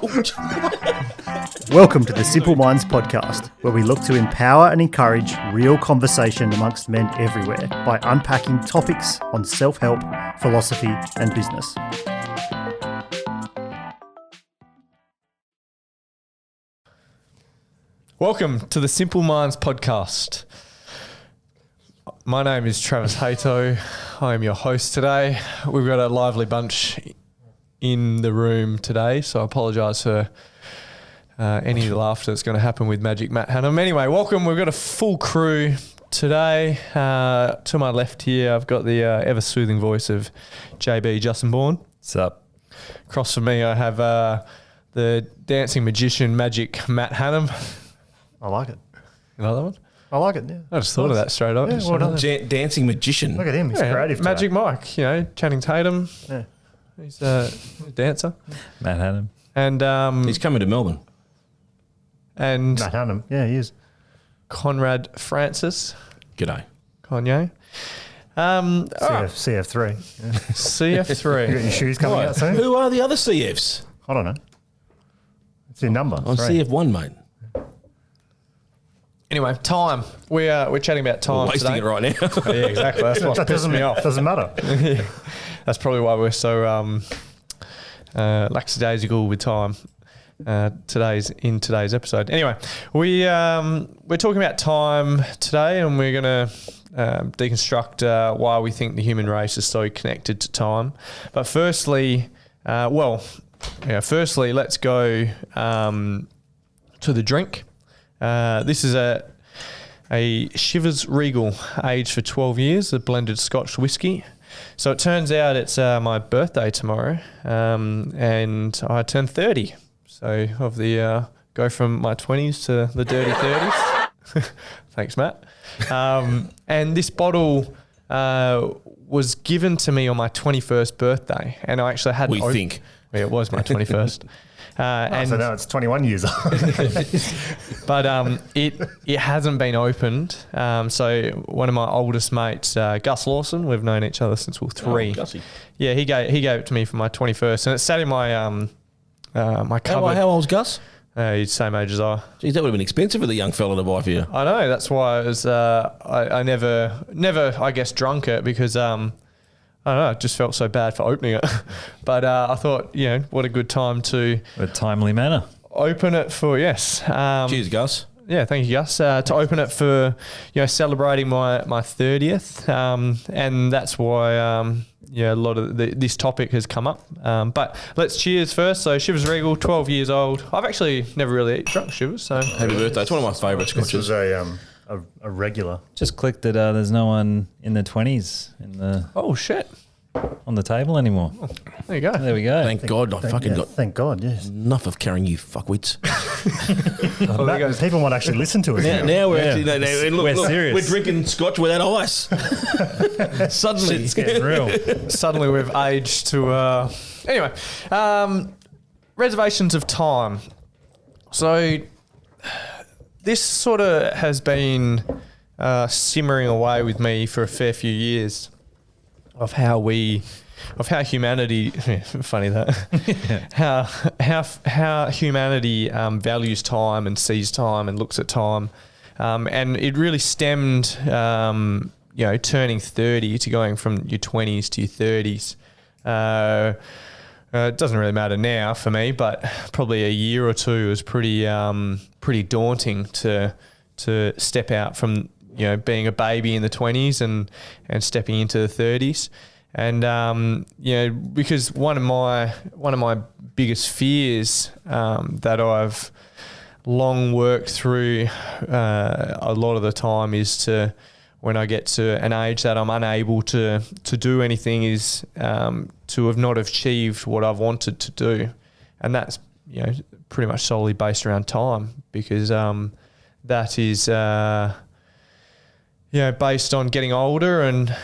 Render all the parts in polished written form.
Welcome to the Simple Minds podcast, where we look to empower and encourage real conversation amongst men everywhere by unpacking topics on self-help, philosophy, and business. Welcome to the Simple Minds podcast. My name is Travis Hato. I am your host today. We've got a lively bunch in the room today, so I apologise for any laughter that's going to happen with Magic Matt Hannum. Anyway, welcome. We've got a full crew today. To my left here, I've got the ever-soothing voice of JB Justin Bourne. What's up? Across from me, I have the dancing magician Magic Matt Hannum. I like it. Another one? I like it, yeah. I just thought of that straight up. Yeah, well done. Dancing magician. Look at him, he's creative. Magic today. Mike, Channing Tatum. Yeah. He's a dancer. Matt Hannum. And He's coming to Melbourne. and Matt Hannum, yeah, he is. Conrad Francis. G'day. Kanye. CF3. Yeah. You got CF3. your shoes coming out soon? Who are the other CFs? I don't know. It's your number. I'm three. CF1, mate. Anyway, time. We're chatting about time We're wasting today. it right now. Yeah, exactly. That's what That pissed me off. doesn't matter. That's probably why we're so lackadaisical with time. Today's episode. Anyway, we're talking about time today, and we're going to deconstruct why we think the human race is so connected to time. But firstly, let's go to the drink. This is a Shivers Regal, aged for 12 years, a blended Scotch whiskey. So it turns out it's my birthday tomorrow, and I turn 30. So of the go from my 20s to the dirty 30s. Thanks, Matt. And this bottle was given to me on my 21st birthday, and I actually hadn't. Yeah, it was my 21st. So now it's 21 years old. But it hasn't been opened. So one of my oldest mates, Gus Lawson, we've known each other since we were 3. Oh, Gussie. Yeah, he gave it to me for my 21st, and it sat in my my cupboard. How old's Gus? He's the same age as I. Geez, that would have been expensive for the young fella to buy for you. I know. That's why it was. I never, I guess, drunk it because I don't know. It just felt so bad for opening it. But I thought, what a good time to A timely manner. open it for. Yes. Cheers, Gus. Yeah, thank you, Gus. To open it for, celebrating my 30th, and that's why a lot of this topic has come up. But let's cheers first. So Shivers Regal, 12 years old. I've actually never really drunk Shivers, so Happy birthday. It's one of my favourite This scotches. was a regular. Just clicked that there's no one in the 20s oh shit, on the table anymore. there you go. There we go. Thank God I fucking got Thank God, yes. enough of carrying you fuckwits. People might actually listen to us now. Now we're actually look, We're serious. We're drinking scotch without ice. Suddenly. It's getting real. Suddenly we've aged to. Anyway, reservations of time. So this sort of has been simmering away with me for a fair few years of how humanity. Funny that how humanity values time and sees time and looks at time, and it really stemmed, turning 30 to going from your 20s to your 30s. It doesn't really matter now for me, but probably a year or two was pretty daunting to step out from being a baby in the 20s and stepping into the 30s. And because one of my biggest fears that I've long worked through a lot of the time is to, when I get to an age that I'm unable to do anything, is to have not achieved what I've wanted to do, and that's pretty much solely based around time, because that is based on getting older and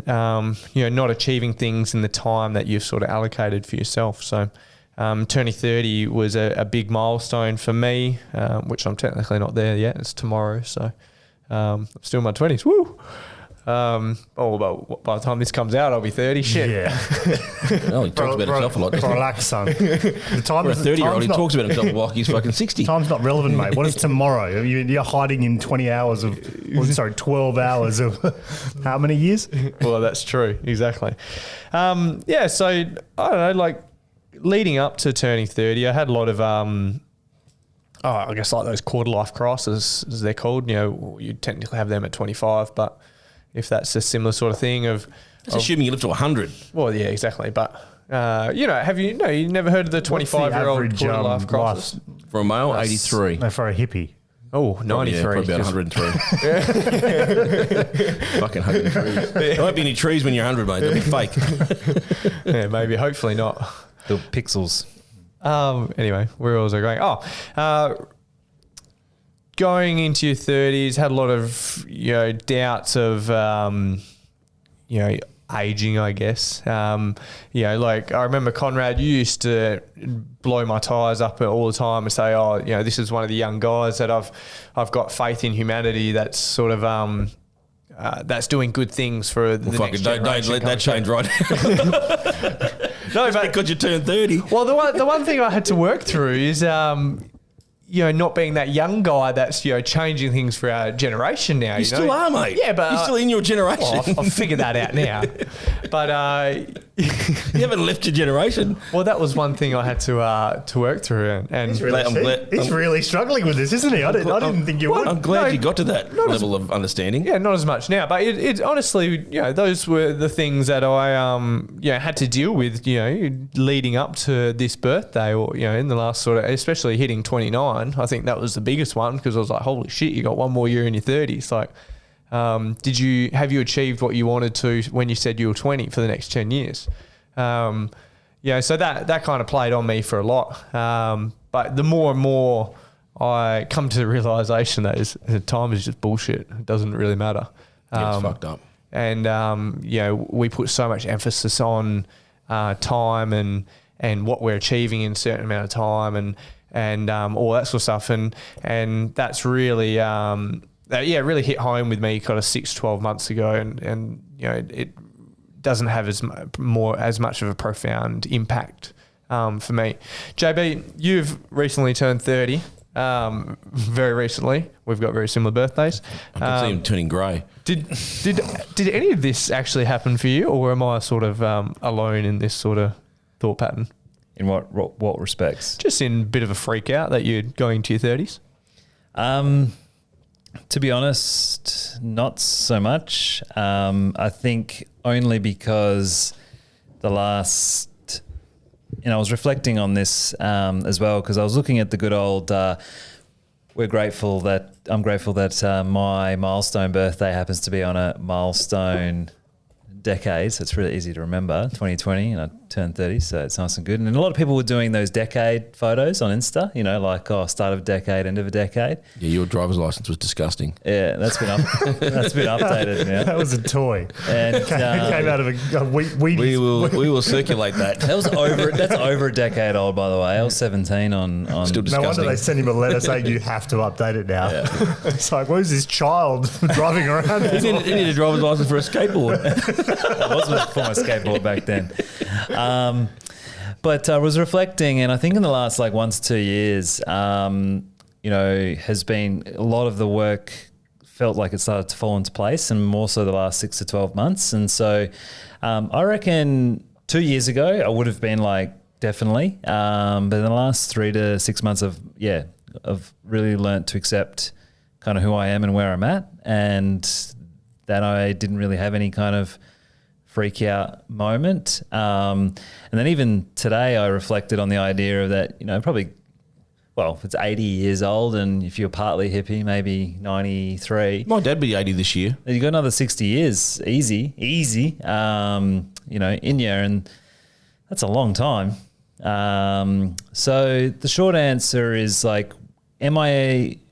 not achieving things in the time that you've sort of allocated for yourself. So turning 30 was a big milestone for me, which I'm technically not there yet. It's tomorrow, so I'm still in my 20s. Woo! But by the time this comes out, I'll be 30. Shit. Yeah. Well, he talks about himself a lot. doesn't he? Relax, son. The time For a is 30-year-old, he not, talks about himself like he's fucking 60. Time's not relevant, mate. What is tomorrow? You're hiding in 12 hours of how many years? Well, that's true. Exactly. So I don't know, like leading up to turning 30, I had a lot of, I guess like those quarter life crises, as they're called. You know, you technically have them at 25, but if that's a similar sort of thing That's assuming you live to 100. well, yeah, exactly. But, you never heard of the 25-year-old average, quarter life crisis? For a male, 83. No, for a hippie. Oh, 93. Yeah, probably about 103. Fucking 103. There won't be any trees when you're 100, mate. They'll be fake. Yeah, maybe, hopefully not. The pixels. Anyway, where was I going? Going into your 30s, had a lot of, doubts of, aging, I guess. Like I remember Conrad, you used to blow my tires up all the time and say, this is one of the young guys that I've got faith in humanity that's sort of, that's doing good things for the next generation. Don't let that change right now. No, but Because you turned 30. well, the one thing I had to work through is, not being that young guy that's, changing things for our generation now. You still are, mate. Yeah, but you're still in your generation. Well, I've figured that out now. But You haven't left your generation. well, that was one thing I had to work through, and He's really struggling with this, isn't he? I didn't think you would. I'm glad No, you got to that level of understanding. yeah, not as much now. But it honestly, those were the things that I had to deal with, leading up to this birthday, or in the last sort of, especially hitting 29. I think that was the biggest one, because I was like, holy shit, you got one more year in your 30s. Like, have you achieved what you wanted to when you said you were 20 for the next 10 years? So that kind of played on me for a lot. But the more and more I come to the realization that time is just bullshit. It doesn't really matter. It's fucked up. And, we put so much emphasis on time and what we're achieving in a certain amount of time and all that sort of stuff. And that's really, really hit home with me kind of 6-12 months ago. And it doesn't have as much of a profound impact for me. JB, you've recently turned 30. Very recently. We've got very similar birthdays. I can see him turning grey. Did any of this actually happen for you, or am I sort of alone in this sort of thought pattern? In what respects? Just in a bit of a freak out that you're going to your 30s? To be honest, not so much. I think only because the last, I was reflecting on this as well, because I was looking at the good old, I'm grateful that my milestone birthday happens to be on a milestone decade, so it's really easy to remember, 2020, and I turned 30, so it's nice and good. And a lot of people were doing those decade photos on Insta, start of a decade, end of a decade. Yeah, your driver's license was disgusting. Yeah, that's been updated now. That was a toy. And It came out of a weed. We will circulate that. that's over a decade old, by the way. I was 17 on Still No disgusting. wonder they sent him a letter saying you have to update it now. Yeah. It's like, where's this child driving around? He needed a driver's license for a skateboard. I was for my skateboard back then. But I was reflecting, and I think in the last 1 to 2 years, has been a lot of the work felt like it started to fall into place, and more so the last 6 to 12 months. And so I reckon 2 years ago, I would have been definitely. But in the last 3 to 6 months I've really learnt to accept kind of who I am and where I'm at, and that I didn't really have any kind of freak out moment. And then even today I reflected on the idea of that, probably, if it's 80 years old and if you're partly hippie, maybe 93. My dad be 80 this year. You got another 60 years, easy, in you, and that's a long time. So the short answer is I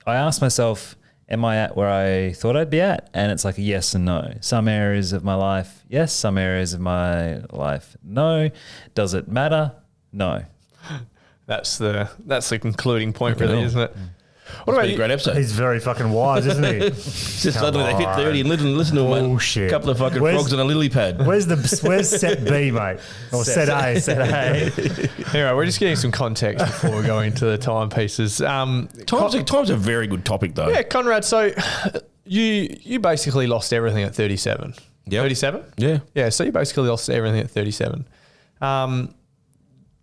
asked myself, am I at where I thought I'd be at? And it's a yes and no. Some areas of my life, yes. Some areas of my life, no. Does it matter? No. That's the concluding point, really, isn't it? What about Pretty you? great episode. He's very fucking wise, isn't he? Just suddenly they hit 30 and listen to Bullshit. a couple of fucking Where's- frogs on a lily pad. Where's set B, mate? Or set A? Set A. Anyway, we're just getting some context before we go into the timepieces. Time's a very good topic, though. Yeah, Conrad. So you basically lost everything at 37. Yep. 37? Yeah. Yeah, so you basically lost everything at 37.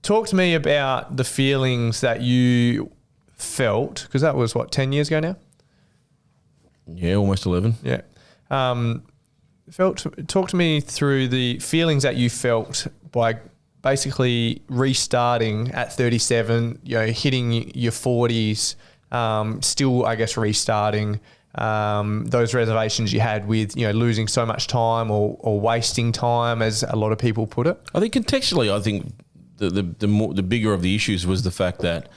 Talk to me about the feelings that you felt, because that was, 10 years ago now? Yeah, almost 11. Yeah. Talk to me through the feelings that you felt by basically restarting at 37, hitting your 40s, still, I guess, restarting those reservations you had with, losing so much time or wasting time, as a lot of people put it. I think contextually, the bigger of the issues was the fact that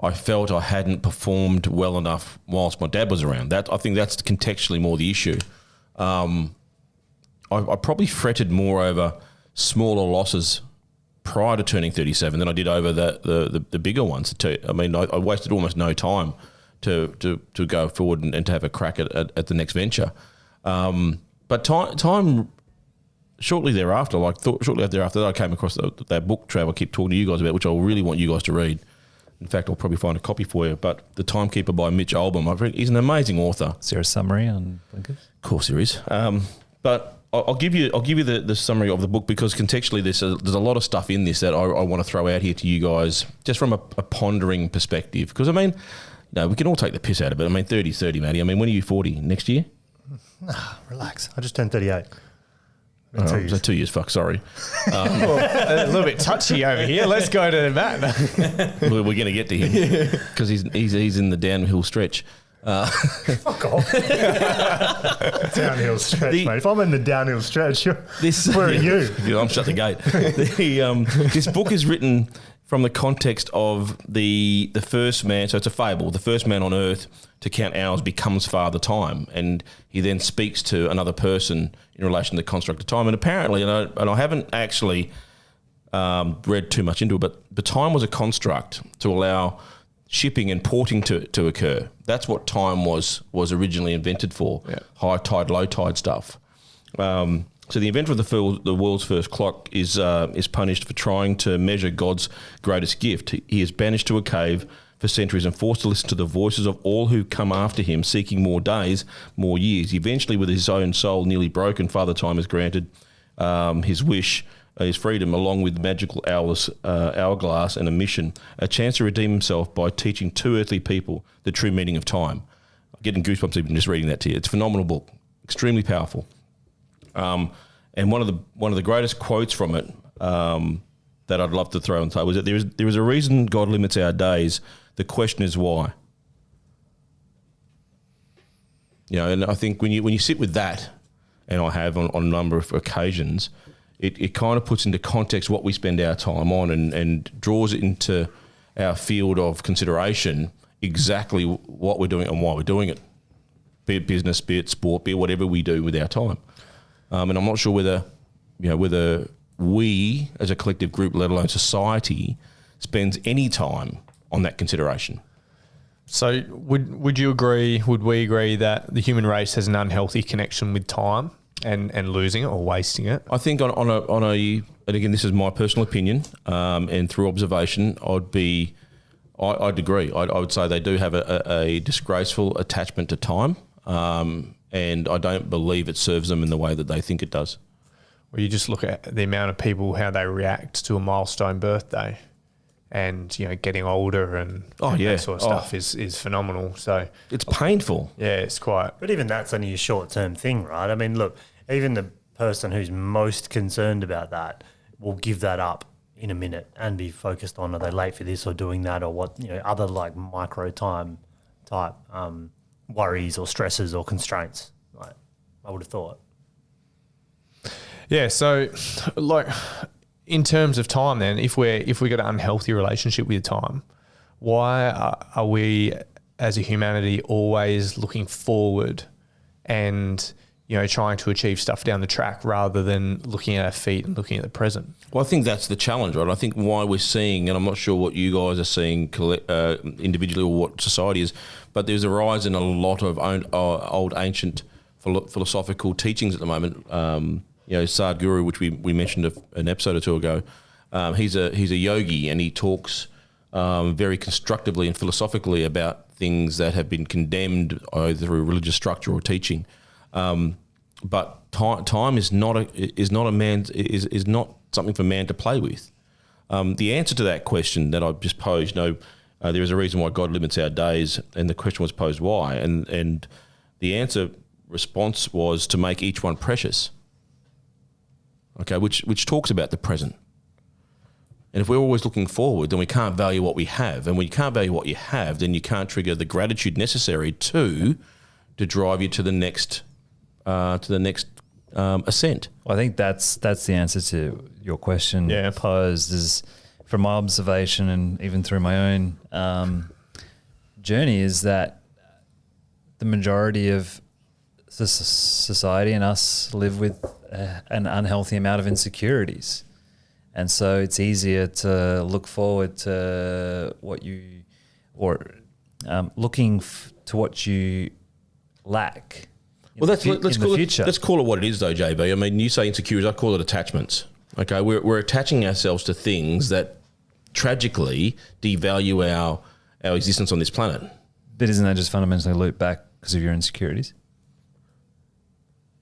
I felt I hadn't performed well enough whilst my dad was around. I think that's contextually more the issue. I probably fretted more over smaller losses prior to turning 37 than I did over the bigger ones. I mean, I wasted almost no time to go forward and to have a crack at the next venture. But time shortly thereafter, I came across that book, Trav, I keep talking to you guys about, which I really want you guys to read. In fact, I'll probably find a copy for you. But The Timekeeper by Mitch Albom, I've read, he's an amazing author. Is there a summary on Blinkers? Of course there is. But I'll give you the summary of the book, because contextually there's a lot of stuff in this that I want to throw out here to you guys, just from a pondering perspective. Because, I mean, we can all take the piss out of it. I mean, 30's 30, Matty. I mean, when are you 40? Next year? Relax. I just turned 38. Oh, 2 years. So 2 years, fuck, sorry. A little bit touchy over here. Let's go to Matt. We're going to get to him because he's in the downhill stretch. Fuck off. Downhill stretch, mate. If I'm in the downhill stretch, where are you? Yeah, I'm shut the gate. This book is written from the context of the first man, so it's a fable, the first man on earth to count hours becomes Father Time, and he then speaks to another person in relation to the construct of time. And apparently, and I haven't actually read too much into it, but the time was a construct to allow shipping and porting to occur. That's what time was originally invented for, high tide, low tide stuff. So the inventor of the world's first clock is punished for trying to measure God's greatest gift. He is banished to a cave for centuries and forced to listen to the voices of all who come after him, seeking more days, more years. Eventually, with his own soul nearly broken, Father Time is granted his wish, his freedom, along with magical hourglass and a mission, a chance to redeem himself by teaching two earthly people the true meaning of time. I'm getting goosebumps even just reading that to you. It's a phenomenal book, extremely powerful. And one of the greatest quotes from it that I'd love to throw on the table was that there is a reason God limits our days. The question is why. And I think when you sit with that, and I have on a number of occasions, it kind of puts into context what we spend our time on and draws it into our field of consideration exactly what we're doing and why we're doing it. Be it business, be it sport, be it whatever we do with our time. And I'm not sure whether we as a collective group, let alone society, spends any time on that consideration. So would you agree, would we agree that the human race has an unhealthy connection with time and losing it or wasting it? I think on a and again, this is my personal opinion, and through observation, I'd agree. I would say they do have a disgraceful attachment to time, and I don't believe it serves them in the way that they think it does. Well, you just look at the amount of people, how they react to a milestone birthday, and getting older and that sort of stuff is phenomenal. So it's painful. Yeah, it's quite. But even that's only a short-term thing, right? I mean, look, even the person who's most concerned about that will give that up in a minute and be focused on, are they late for this or doing that, or what, other like micro time type worries or stresses or constraints. Like, I would have thought. Yeah, so like in terms of time, then, if we got an unhealthy relationship with time, why are we as a humanity always looking forward and trying to achieve stuff down the track rather than looking at our feet and looking at the present. Well, I think that's the challenge, right? I think why we're seeing, and I'm not sure what you guys are seeing individually or what society is, but there's a rise in a lot of old ancient philosophical teachings at the moment. Sadhguru, which we mentioned an episode or two ago, he's a yogi, and he talks very constructively and philosophically about things that have been condemned either through religious structure or teaching. But time is not something for man to play with. The answer to that question that I've just posed, there is a reason why God limits our days, and the question was posed why, and the response was to make each one precious. Okay, which talks about the present. And if we're always looking forward, then we can't value what we have, and when you can't value what you have, then you can't trigger the gratitude necessary to drive you to the next ascent. Well, I think that's the answer to your question posed, is from my observation and even through my own journey, is that the majority of society and us live with an unhealthy amount of insecurities. And so it's easier to look forward to looking to what you lack. Well, let's call it what it is, though, JB. I mean, you say insecurities, I call it attachments. Okay, we're attaching ourselves to things that tragically devalue our existence on this planet. But isn't that just fundamentally looped back because of your insecurities?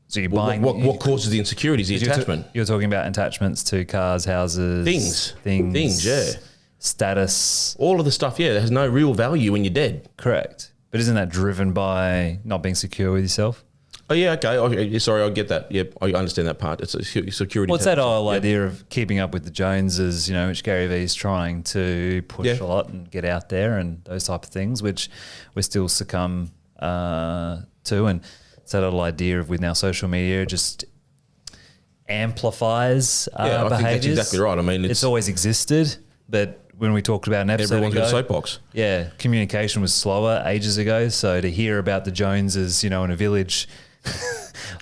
So you're buying... What causes the insecurities? The attachment. You're talking about attachments to cars, houses... Things, yeah. Status... All of the stuff, that has no real value when you're dead. Correct. But isn't that driven by not being secure with yourself? Oh, yeah, okay. Sorry, I get that. Yep, I understand that part. It's a security... What's that whole idea of keeping up with the Joneses, which Gary Vee is trying to push a lot and get out there and those type of things, which we still succumb to. And it's that whole idea of with now social media just amplifies behaviours. I think that's exactly right. I mean, it's always existed, but when we talked about an episode everyone's ago, got a soapbox. Yeah, communication was slower ages ago. So to hear about the Joneses, in a village...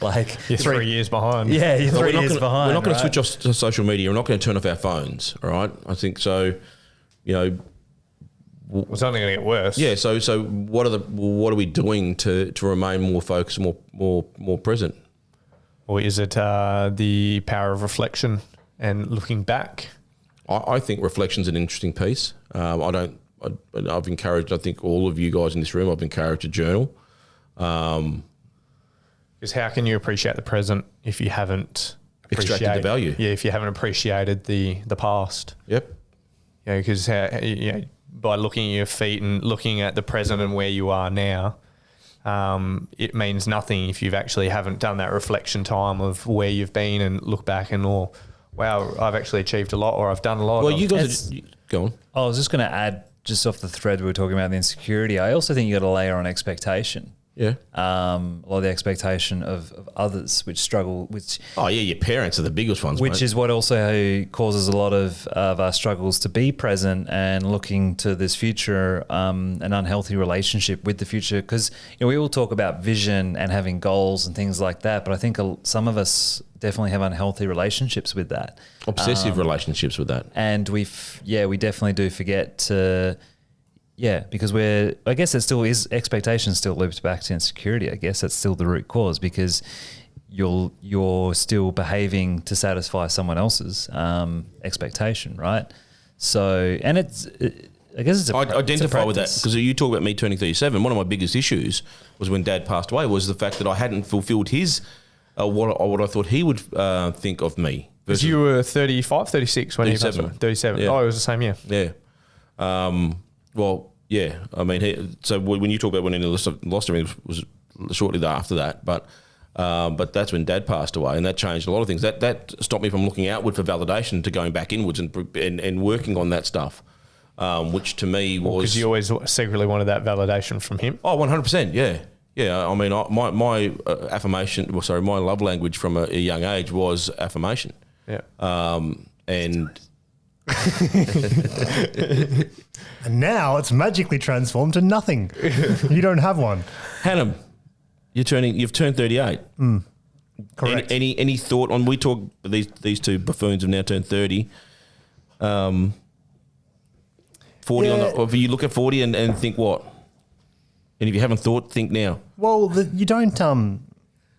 like you're 3 years behind. Yeah, you're 3 years behind. We're not going to switch off to social media. We're not going to turn off our phones. All right, I think so. It's only going to get worse. Yeah. So what are we doing to remain more focused, more present? Or is it the power of reflection and looking back? I think reflection's an interesting piece. I've encouraged. I think all of you guys in this room, I've encouraged to journal. Because how can you appreciate the present if you haven't extracted the value? Yeah, if you haven't appreciated the past. Yep. Because by looking at your feet and looking at the present and where you are now, it means nothing if you've actually haven't done that reflection time of where you've been and look back and wow, I've actually achieved a lot, or I've done a lot. Well, you guys go on. I was just going to add, just off the thread we were talking about the insecurity, I also think you got to layer on expectation. Yeah. A lot of the expectation of others which struggle, your parents are the biggest ones, which is what also causes a lot of our struggles to be present and looking to this future, an unhealthy relationship with the future. Because we all talk about vision and having goals and things like that, but I think some of us definitely have unhealthy relationships with that. Obsessive relationships with that. And we definitely do forget to... Yeah, because I guess it still is, expectation still loops back to insecurity. I guess that's still the root cause, because you're still behaving to satisfy someone else's expectation, right? So, and I guess I identify with that, because you talk about me turning 37. One of my biggest issues was when Dad passed away, was the fact that I hadn't fulfilled his what I thought he would think of me. Because you were 35, 36 when 37. He passed away. 37. Yeah. Oh, it was the same year. Yeah. Well, yeah. I mean, so when you talk about when he lost everything, was shortly after that. But that's when Dad passed away, and that changed a lot of things. That stopped me from looking outward for validation to going back inwards and working on that stuff, which to me was... Because you always secretly wanted that validation from him? Oh, 100%, yeah. Yeah, I mean, my affirmation... my love language from a young age was affirmation. Yeah. And now it's magically transformed to nothing. You don't have one. Hannah, you've turned 38. Correct. Any thought on? We talk. These two buffoons have now turned 30. 40 Yeah. or if you look at 40 and think what? And if you haven't thought, think now. Well, you don't. I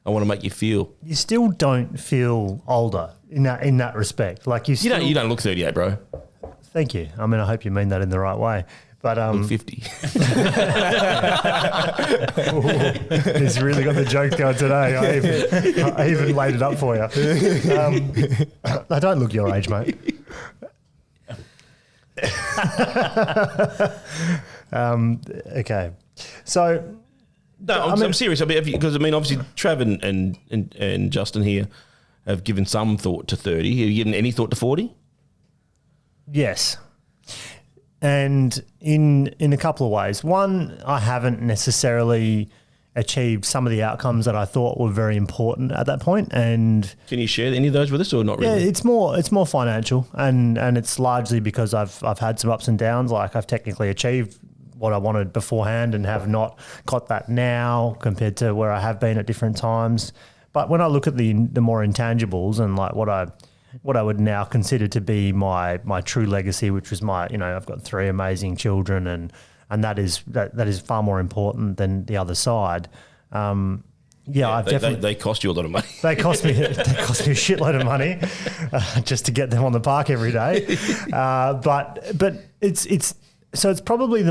want to make you feel. You still don't feel older in that respect. Like you don't look 38, bro. Thank you. I mean, I hope you mean that in the right way. But I'm 50. He's really got the joke going today. I even laid it up for you. I don't look your age, mate. Okay. So, No, I'm serious. Because obviously Trav and Justin here have given some thought to 30. Have you given any thought to 40? yes. And in a couple of ways. One, I haven't necessarily achieved some of the outcomes that I thought were very important at that point. And Can you share any of those with us or not really? yeah, it's more financial, and it's largely because I've had some ups and downs. Like I've technically achieved what I wanted beforehand and have not got that now compared to where I have been at different times. But when I look at the more intangibles and like what I would now consider to be my true legacy, which was I've got 3 amazing children, and that is far more important than the other side. I've definitely they cost you a lot of money. They cost me a shitload of money just to get them on the park every day. But it's probably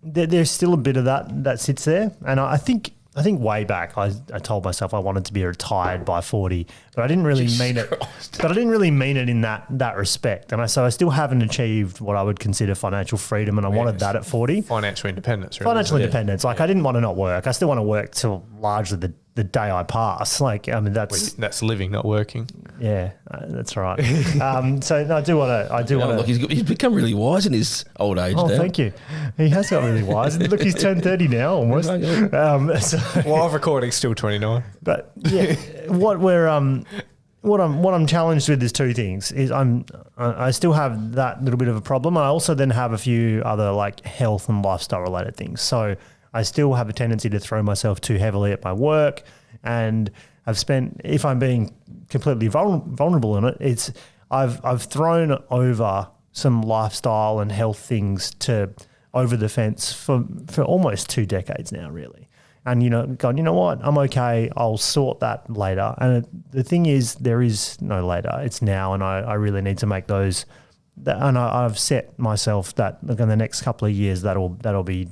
there's still a bit of that sits there, and I think way back I told myself I wanted to be retired by 40, but I didn't really mean it. But I didn't really mean it in that respect, and so I still haven't achieved what I would consider financial freedom, and I wanted that at 40. Financial independence. Really, Financial independence. Like I didn't want to not work. I still want to work till largely the day I pass. Like I mean that's living, not working. Yeah, that's right. So no, I do want to. Look, he's become really wise in his old age. Oh, now. thank you. He has got really wise. Look, he's turned 30 now almost. Live recording's still 29. But yeah, what I'm challenged with is 2 things. Is I still have that little bit of a problem. I also then have a few other like health and lifestyle related things. So I still have a tendency to throw myself too heavily at my work, and I've spent, if I'm being completely vulnerable in it, I've thrown over some lifestyle and health things over the fence for almost 2 decades now, really. And, gone, you know what? I'm okay. I'll sort that later. And the thing is, there is no later. It's now, and I really need to make those. And I've set myself that in the next couple of years, that'll be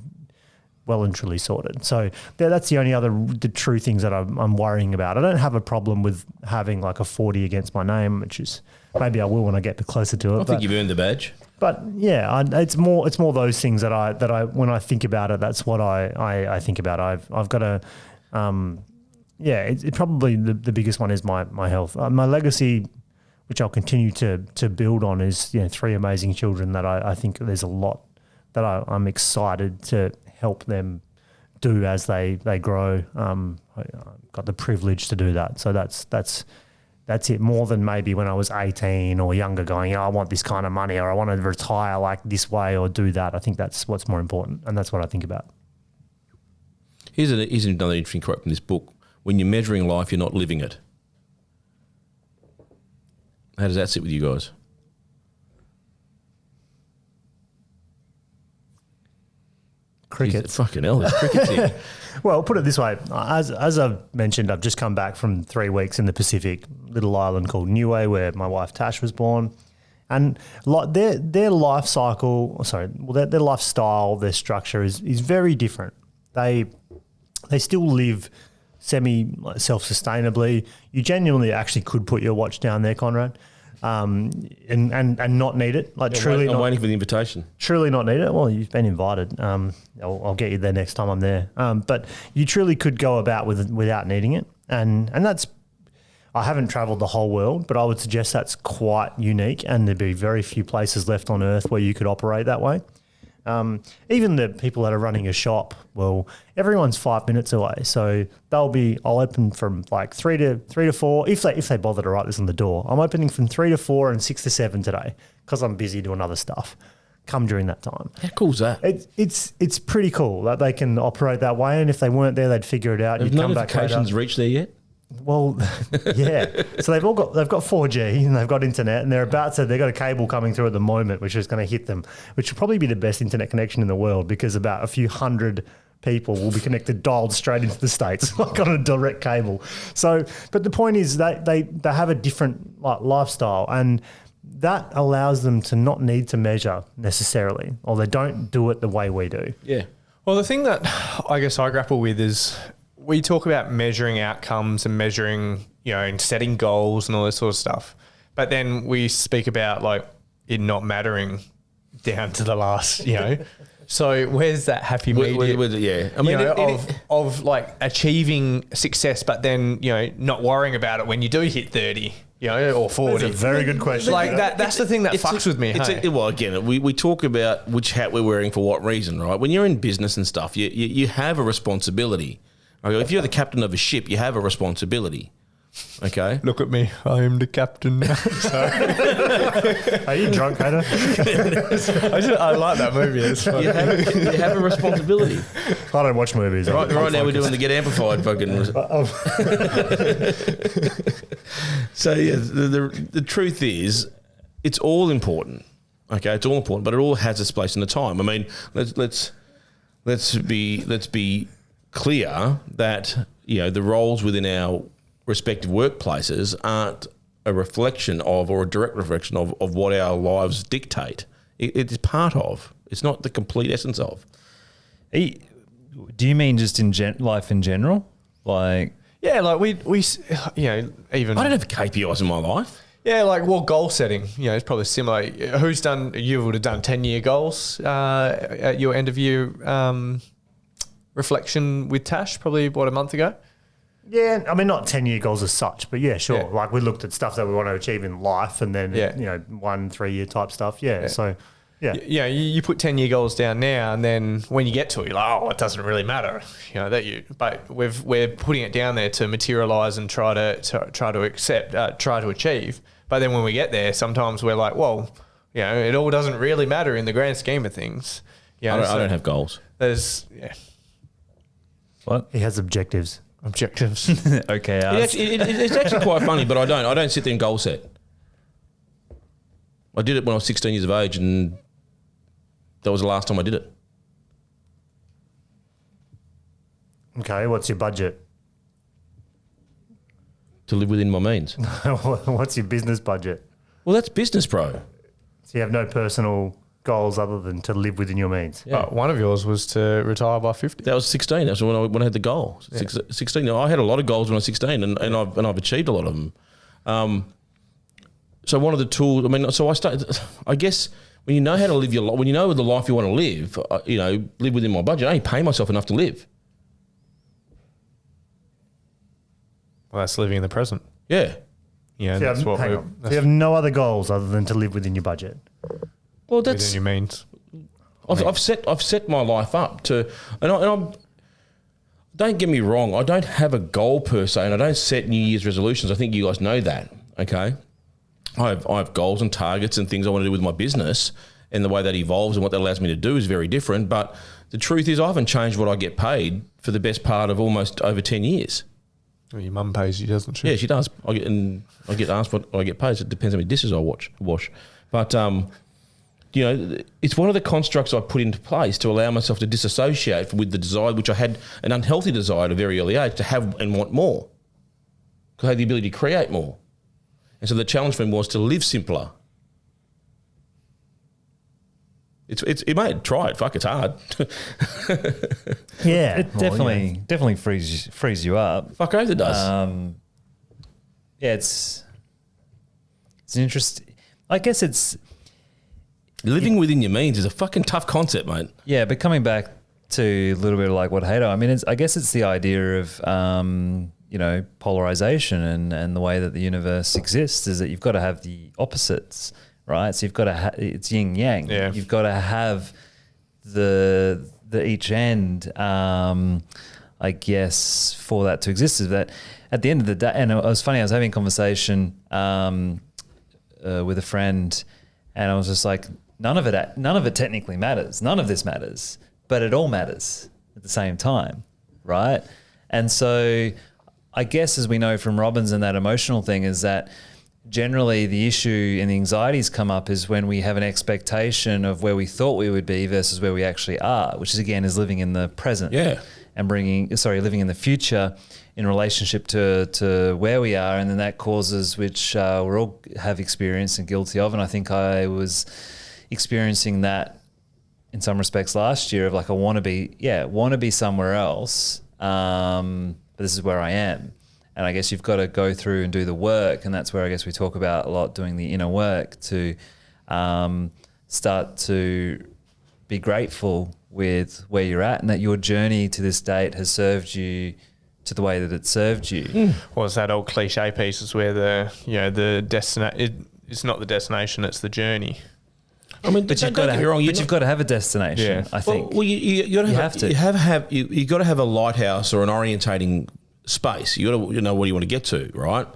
well and truly sorted. So that's the only the true things that I'm worrying about. I don't have a problem with having like a 40 against my name, which is maybe I will when I get closer to it. I think you've earned the badge. But yeah, it's more those things that I when I think about it, that's what I think about. I've got to, it probably the biggest one is my health. My legacy, which I'll continue to build on, is 3 amazing children that I think there's a lot that I'm excited to help them do as they grow. I've got the privilege to do that. So that's it, more than maybe when I was 18 or younger going, I want this kind of money, or I want to retire like this way or do that. I think that's what's more important, and that's what I think about. Here's another interesting quote from this book. When you're measuring life, you're not living it. How does that sit with you guys? Cricket. Fucking hell, there's cricket's here. Well, put it this way. As I've mentioned, I've just come back from 3 weeks in the Pacific, little island called Niue, where my wife Tash was born. And their life cycle, their lifestyle, their structure is very different. They still live semi-self-sustainably. You genuinely actually could put your watch down there, Conrad, and not need it. Like I'm waiting for the invitation. Truly not need it. Well, you've been invited. I'll get you there next time I'm there. But you truly could go about without needing it, and that's. I haven't travelled the whole world, but I would suggest that's quite unique, and there'd be very few places left on earth where you could operate that way. Even the people that are running a shop, well, everyone's 5 minutes away, so I'll open from like 3 to 4 if they bother to write this on the door. I'm opening from 3 to 4 and 6 to 7 today because I'm busy doing other stuff. Come during that time. How cool is that? It's pretty cool that they can operate that way, and if they weren't there, they'd figure it out. Have notifications reached there yet? Well, yeah. So they've got 4G and they've got internet, and they've got a cable coming through at the moment, which is going to hit them, which will probably be the best internet connection in the world, because about a few hundred people will be connected, dialed straight into the States, like on a direct cable. So, but the point is that they have a different lifestyle, and that allows them to not need to measure necessarily, or they don't do it the way we do. Yeah. Well, the thing that I guess I grapple with is we talk about measuring outcomes and measuring, and setting goals and all this sort of stuff. But then we speak about like it not mattering down to the last, So where's that happy medium? Yeah. I mean, of like achieving success, but then, not worrying about it when you do hit 30, or 40. That's a very good question. Like that's the thing that fucks with me. Well, again, we talk about which hat we're wearing for what reason, right? When you're in business and stuff, you have a responsibility. Okay? If you're the captain of a ship, you have a responsibility. Okay. Look at me. I am the captain now. Are you drunk, Hader? I like that movie. It's fun. You have a responsibility. I don't watch movies. Right now we're doing the Get Amplified fucking... So, yeah, the truth is, it's all important. Okay, it's all important, but it all has its place in the time. I mean, let's be clear that, the roles within our respective workplaces aren't a reflection of, or a direct reflection of what our lives dictate. It is part of. It's not the complete essence of. Do you mean just in life in general? Like, yeah, like we even I don't have KPIs in my life. Yeah, like goal setting. It's probably similar. You would have done 10-year goals at your end of year reflection with Tash, probably a month ago. Yeah, I mean, not 10-year goals as such, but yeah, sure. Yeah. Like we looked at stuff that we want to achieve in life, and then 1-3 year type stuff. Yeah. So yeah. You put 10-year goals down now, and then when you get to it, you're like, it doesn't really matter. But we're putting it down there to materialize and try to accept, try to achieve. But then when we get there, sometimes we're like, well, it all doesn't really matter in the grand scheme of things. I don't have goals. There's What? He has objectives. Okay. It's actually quite funny, but I don't sit there and goal set. I did it when I was 16 years of age, and that was the last time I did it. Okay, what's your budget? To live within my means. What's your business budget? Well, that's business, bro. So you have no personal goals other than to live within your means. Yeah. One of yours was to retire by 50. That was 16. That's when I had the goal. 16. I had a lot of goals when I was 16, and I've achieved a lot of them. So one of the tools, I started, I guess, when you know how to live your life, when you know the life you want to live, live within my budget, I only pay myself enough to live. Well, that's living in the present. Yeah. Yeah, So that's what hang we're... on. So you have no other goals other than to live within your budget. Well, within your means. I've set my life up to, and I'm. Don't get me wrong. I don't have a goal per se, and I don't set New Year's resolutions. I think you guys know that. Okay, I have goals and targets and things I want to do with my business, and the way that evolves and what that allows me to do is very different. But the truth is, I haven't changed what I get paid for the best part of almost over 10 years. Well, your mum pays you, doesn't she? Yeah, she does. I get asked what I get paid. So it depends how many dishes I wash. But it's one of the constructs I put into place to allow myself to disassociate with the desire, which I had an unhealthy desire at a very early age to have and want more. Because I had the ability to create more. And so the challenge for me was to live simpler. Try it. Fuck, it's hard. Yeah. It definitely frees you up. Fuck oath it does. Yeah, it's an interesting. I guess it's living within your means is a fucking tough concept, mate. Yeah, but coming back to a little bit of like what Hader, I guess it's the idea of polarization and the way that the universe exists is that you've got to have the opposites, right? So you've got to it's yin yang. Yeah. You've got to have the each end. I guess for that to exist is that at the end of the day, and it was funny. I was having a conversation with a friend, and I was just like, none of it technically matters. None of this matters, but it all matters at the same time, right? And so I guess as we know from Robbins and that emotional thing is that generally the issue and the anxieties come up is when we have an expectation of where we thought we would be versus where we actually are, which is again is living in the present. Yeah. And living in the future in relationship to where we are. And then that causes, which we all have experienced and guilty of. And I think I was experiencing that in some respects last year of like, I want to be somewhere else. But this is where I am. And I guess you've got to go through and do the work. And that's where I guess we talk about a lot, doing the inner work to start to be grateful with where you're at and that your journey to this date has served you to the way that it served you. Well, it's that old cliche piece is where it's not the destination, it's the journey. I mean, But you've got to have a destination, I think. Well, you got to have you got to have a lighthouse or an orientating space. You got to know where you want to get to, right?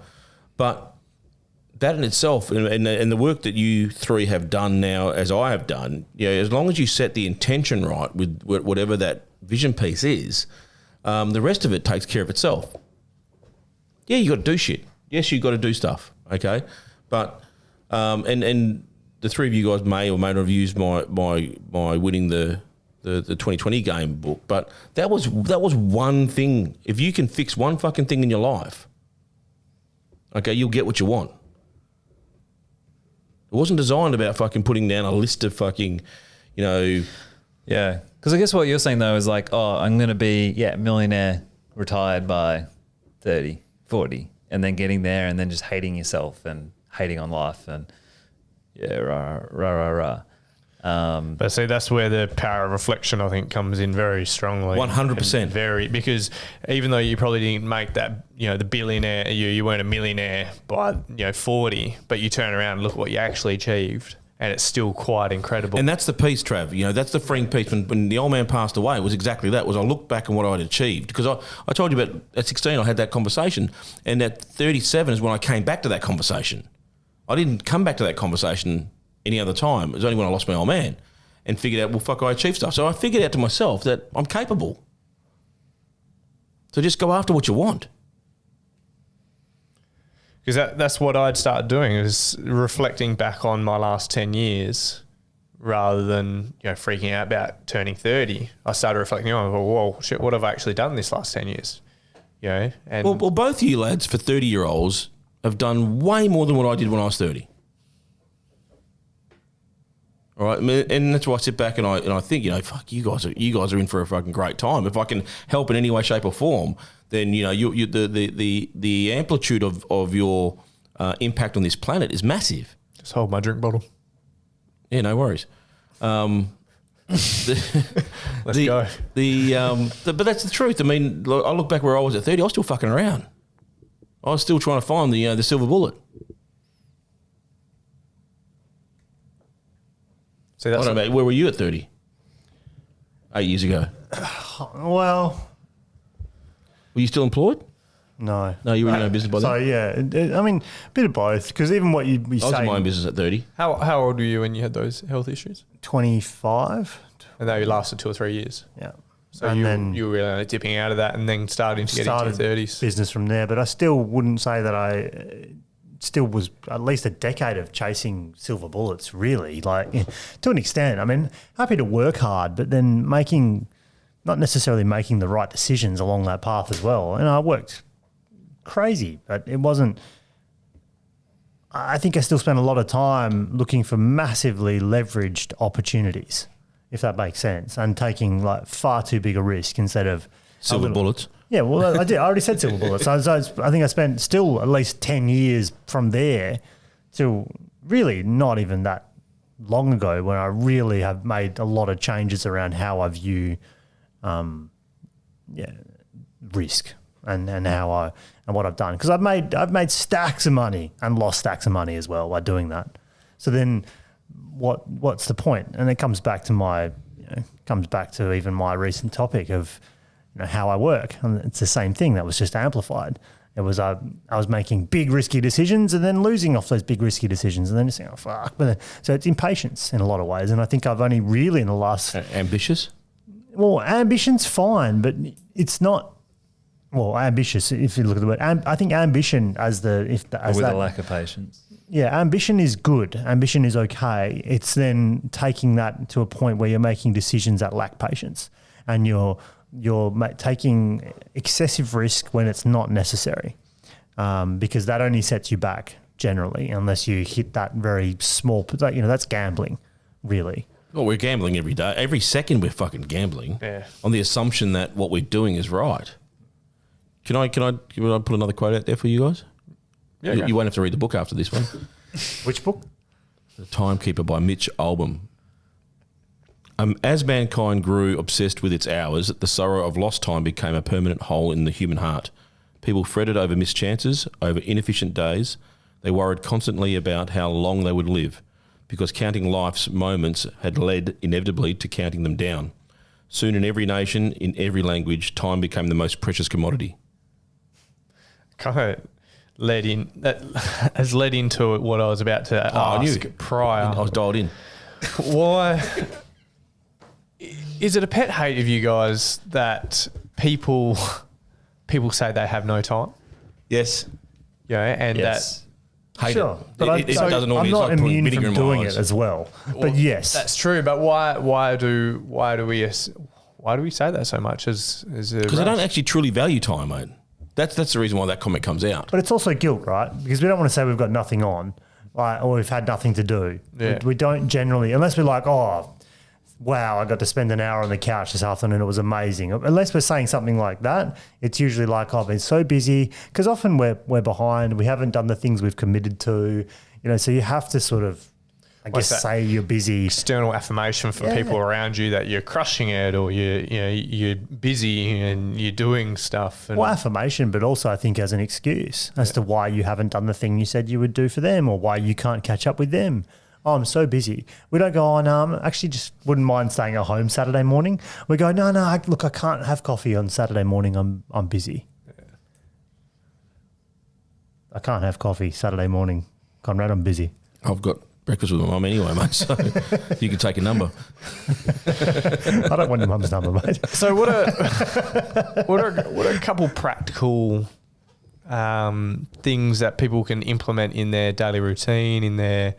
But that in itself, and the work that you three have done now, as I have done, as long as you set the intention right with whatever that vision piece is, the rest of it takes care of itself. Yeah, you got to do shit. Yes, you got to do stuff. Okay, but and the three of you guys may or may not have used my winning the 2020 game book, but that was one thing. If you can fix one fucking thing in your life, okay, you'll get what you want. It wasn't designed about fucking putting down a list of fucking, Yeah. Because I guess what you're saying though is like, oh, I'm going to be, millionaire, retired by 30, 40, and then getting there and then just hating yourself and hating on life and rah. But see, that's where the power of reflection, I think, comes in very strongly. 100%. Because even though you probably didn't make that, the billionaire, you weren't a millionaire by, 40, but you turn around and look what you actually achieved, and it's still quite incredible. And that's the piece, Trav. That's the freeing piece. When the old man passed away, it was exactly that. I looked back on what I'd achieved. Because I told you about at 16, I had that conversation, and at 37 is when I came back to that conversation. I didn't come back to that conversation any other time. It was only when I lost my old man and figured out, well, fuck, I achieved stuff. So I figured out to myself that I'm capable. So just go after what you want. Because that's what I'd started doing, is reflecting back on my last 10 years rather than, freaking out about turning 30. I started reflecting on, whoa, shit, what have I actually done this last 10 years? And well, both of you lads, for 30-year-olds, have done way more than what I did when I was 30. All right, and that's why I sit back and I think, fuck, you guys are in for a fucking great time. If I can help in any way, shape, or form, then the amplitude of your impact on this planet is massive. Just hold my drink bottle. Yeah, no worries. Let's go. But that's the truth. I mean, I look back where I was at 30. I was still fucking around. I was still trying to find the silver bullet. So that's I don't know, where were you at 30? 8 years ago. Well, Were you still employed? no. No, you were in your own business by then? So yeah, I mean, a bit of both. Because even what you I was say, in my own business at 30. How old were you when you had those health issues? 25. And they lasted 2 or 3 years. Yeah. So And you then were really dipping out of that and then starting to get into your 30s. business from there. But I still wouldn't say that I still was at least a decade of chasing silver bullets, really, like to an extent. I mean, happy to work hard, but then not necessarily making the right decisions along that path as well. And I worked crazy, but it wasn't. I think I still spent a lot of time looking for massively leveraged opportunities, if that makes sense, and taking like far too big a risk instead of Silver bullets. Yeah, well, I did. I already said silver bullets. I think I spent still at least 10 years from there to really not even that long ago when I really have made a lot of changes around how I view risk and how and what I've done. Because I've made stacks of money and lost stacks of money as well by doing that. So then what's the point? And it comes back to even my recent topic of how I work. And it's the same thing that was just amplified. It was I was making big risky decisions and then losing off those big risky decisions and then just saying, oh, fuck. So it's impatience in a lot of ways. And I think I've only really in the last... Ambitious? Well, ambition's fine, but it's not... well, ambitious. If you look at the word, I think ambition as Or with a lack of patience. Yeah, ambition is good. Ambition is okay. It's then taking that to a point where you're making decisions that lack patience, and you're taking excessive risk when it's not necessary, because that only sets you back generally, unless you hit that very small. That's gambling, really. Well, we're gambling every day. Every second we're fucking gambling on the assumption that what we're doing is right. Can I put another quote out there for you guys? Yeah, you won't have to read the book after this one. Which book? The Timekeeper by Mitch Albom. As mankind grew obsessed with its hours, the sorrow of lost time became a permanent hole in the human heart. People fretted over missed chances, over inefficient days. They worried constantly about how long they would live, because counting life's moments had led inevitably to counting them down. Soon in every nation, in every language, time became the most precious commodity. Kind of has led into what I was about to ask prior. I was dialed in. Why is it a pet hate of you guys that people say they have no time? Yes. Yeah, and Yes. Hate Sure, it. but It doesn't I'm always not like putting immune vinegar from in my doing eyes. it as well. But yes, that's true. But why do we say that so much? Because I don't actually truly value time, mate. That's the reason why that comment comes out. but it's also guilt, right? Because we don't want to say we've got nothing on, or we've had nothing to do. Yeah. We don't generally, unless we're like, oh, wow, I got to spend an hour on the couch this afternoon. It was amazing. Unless we're saying something like that, it's usually like, oh, I've been so busy. Because often we're behind. We haven't done the things we've committed to. So you have to sort of, I What's guess, that? say you're busy. external affirmation from Yeah. people around you that you're crushing it, or you're busy and you're doing stuff. And Well, affirmation, but also I think as an excuse as to why you haven't done the thing you said you would do for them, or why you can't catch up with them. Oh, I'm so busy. We don't go on, actually just wouldn't mind staying at home Saturday morning. We go, no, look, I can't have coffee on Saturday morning. I'm busy. I can't have coffee Saturday morning. Conrad, I'm busy. I've got breakfast with my mum anyway, mate, so you can take a number. I don't want your mum's number, mate. So what are a couple practical things that people can implement in their daily routine, in their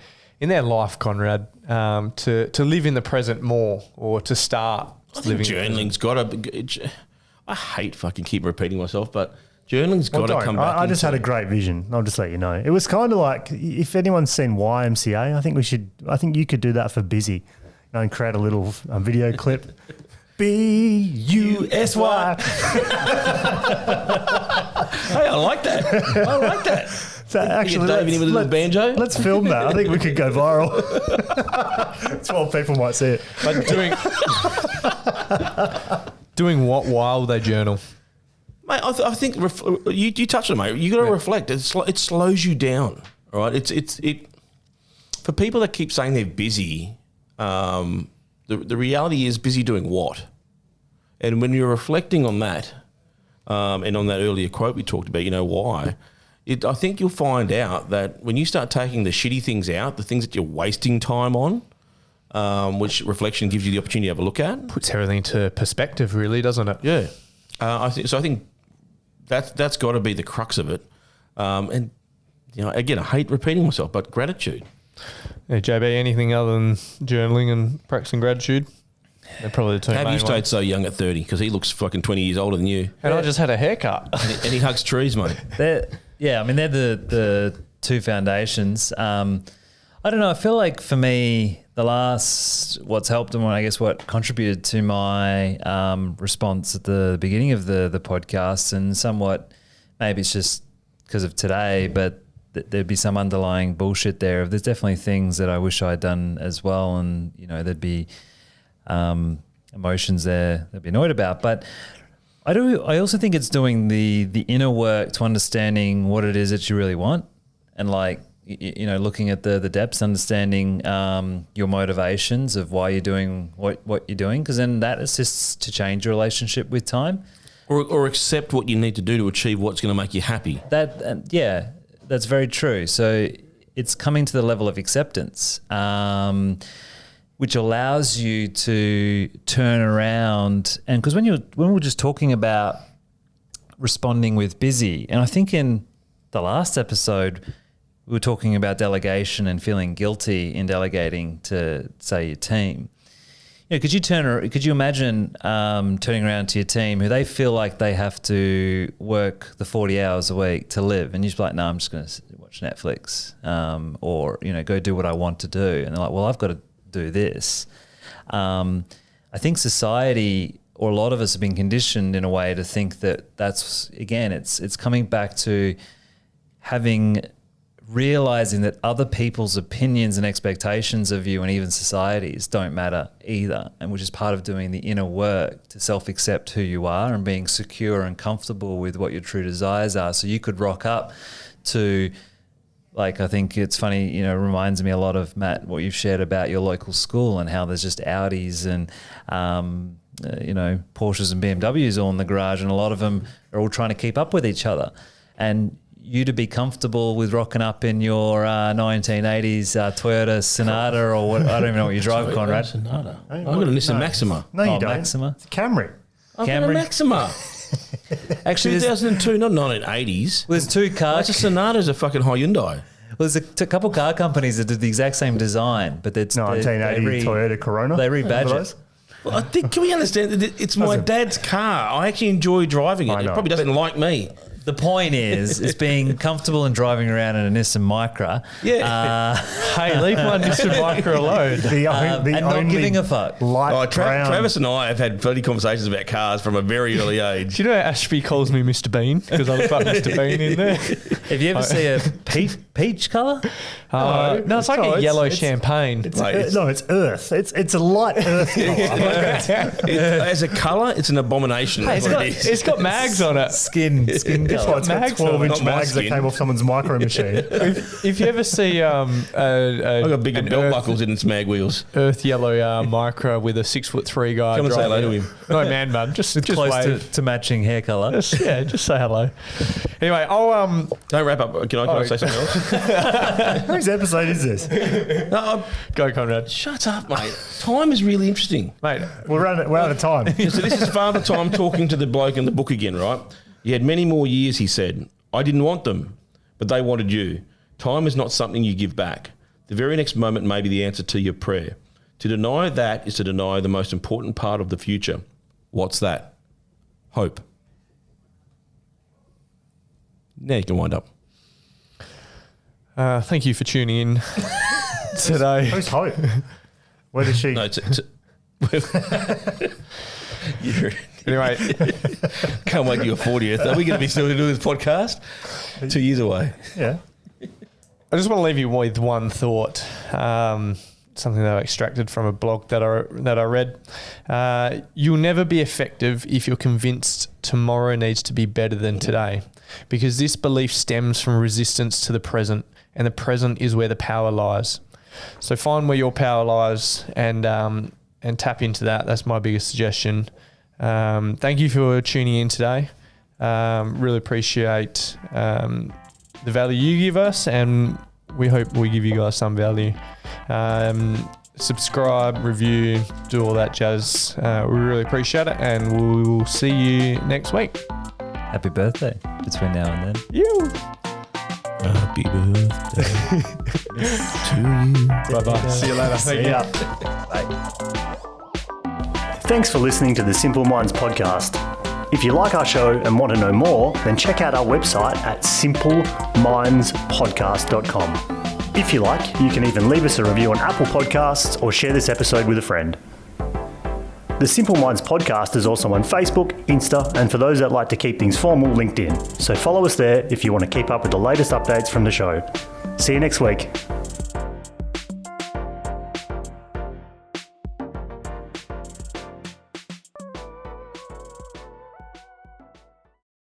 life, Conrad, to live in the present more, or to start I think living? journaling's got to. I hate fucking keep repeating myself, but journaling's got to come back. I just had a great vision. I'll just let you know. It was kind of like, if anyone's seen YMCA, I think you could do that for busy, and create a little video clip. BUSY. Hey, I like that. So actually, David in with a little banjo. let's film that. I think we could go viral. 12 people might see it. But doing what while they journal? Mate, I think you touched on it, mate. You got to reflect. It slows you down, all right? It's for people that keep saying they're busy. The reality is busy doing what? And when you're reflecting on that, and on that earlier quote we talked about, why? I think you'll find out that when you start taking the shitty things out, the things that you're wasting time on, which reflection gives you the opportunity to have a look at, Puts everything into perspective, really, doesn't it? yeah. I think that's got to be the crux of it. And again, I hate repeating myself, but gratitude. Yeah, JB, anything other than journaling and practicing gratitude? They're probably the two Have main you stayed ones. so young at 30? Because he looks fucking 20 years older than you, And I just had a haircut. and he hugs trees, mate. They're the two foundations. I don't know. I feel like for me, what's helped and what contributed to my response at the beginning of the podcast, and somewhat maybe it's just because of today, but there'd be some underlying bullshit there. There's definitely things that I wish I'd done as well, and there'd be emotions there that'd be annoyed about. But I also think it's doing the inner work to understanding what it is that you really want, and looking at the depths, understanding your motivations of why you're doing what you're doing, because then that assists to change your relationship with time. Or accept what you need to do to achieve what's going to make you happy. That's very true. So it's coming to the level of acceptance, which allows you to turn around. And because when we were just talking about responding with busy. And I think in the last episode, we were talking about delegation and feeling guilty in delegating to, say, your team. Could you imagine turning around to your team who they feel like they have to work the 40 hours a week to live, and you're just like, no, I'm just going to watch Netflix, or go do what I want to do, and they're like, well, I've got to do this. I think society, or a lot of us, have been conditioned in a way to think that that's, again, it's coming back to realizing that other people's opinions and expectations of you and even societies don't matter either, and which is part of doing the inner work to self-accept who you are and being secure and comfortable with what your true desires are. So you could rock up to, like, I think it's funny, it reminds me a lot of, Matt, what you've shared about your local school and how there's just Audis and Porsches and BMWs all in the garage, and a lot of them are all trying to keep up with each other. And you to be comfortable with rocking up in your 1980s Toyota Sonata, or what? I don't even know what you drive, Conrad. Sonata. I've got a Nissan Maxima. No, you don't. Maxima. It's a Camry. I've got a Maxima. Actually, 2002, not 1980s. There's two cars. It's a Sonata's a fucking Hyundai. Well, there's a couple car companies that did the exact same design, but it's 1980 Toyota Corona. They rebadge it. Well, I think, can we understand that it's my dad's car? I actually enjoy driving it. It probably doesn't like me. The point is being comfortable and driving around in a Nissan Micra. Yeah. Hey, leave my Nissan Micra alone. And not giving a fuck. Travis and I have had bloody conversations about cars from a very early age. Do you know Ashby calls me Mr. Bean? Because I look like Mr. Bean in there. Have you ever seen a peach colour? No, it's like a yellow champagne. It's earth. It's a light earth colour. As a colour, it's an abomination. Hey, it's got mags on it. Skin It's colour. got mags 12-inch Not my mags that skin. came off someone's micro machine. If you ever see I've got bigger belt buckles in its mag wheels. earth yellow Micra with a 6'3" guy, Come and say hello driving to it. him. No, man, bud. Just Close wave. to matching hair colour. Just say hello. Anyway, I'll Don't wrap up. Can I say something else? Whose episode is this? No, go, Conrad. shut up, mate. Time is really interesting. Mate, We're out of time. So this is Father Time talking to the bloke in the book again, right? You had many more years, he said. I didn't want them, but they wanted you. Time is not something you give back. The very next moment may be the answer to your prayer. To deny that is to deny the most important part of the future. What's that? Hope. Now you can wind up. thank you for tuning in today. Who's Hope? Where did she? No, Anyway, can't wait till your 40th. Are we going to be still doing this podcast? 2 years away. Yeah. I just want to leave you with one thought. Something that I extracted from a blog that I read. You'll never be effective if you're convinced tomorrow needs to be better than today, because this belief stems from resistance to the present, and the present is where the power lies. So find where your power lies and tap into that. That's my biggest suggestion. Thank you for tuning in today. Really appreciate the value you give us, and we hope we give you guys some value. Subscribe, review, do all that jazz. We really appreciate it, and we will see you next week. Happy birthday between now and then. You. Happy birthday to you. Bye-bye. See you later. Thank you. Bye. Thanks for listening to the Simple Minds podcast. If you like our show and want to know more, then check out our website at simplemindspodcast.com. If you like, you can even leave us a review on Apple Podcasts or share this episode with a friend. The Simple Minds podcast is also on Facebook, Insta, and for those that like to keep things formal, LinkedIn. So follow us there if you want to keep up with the latest updates from the show. See you next week.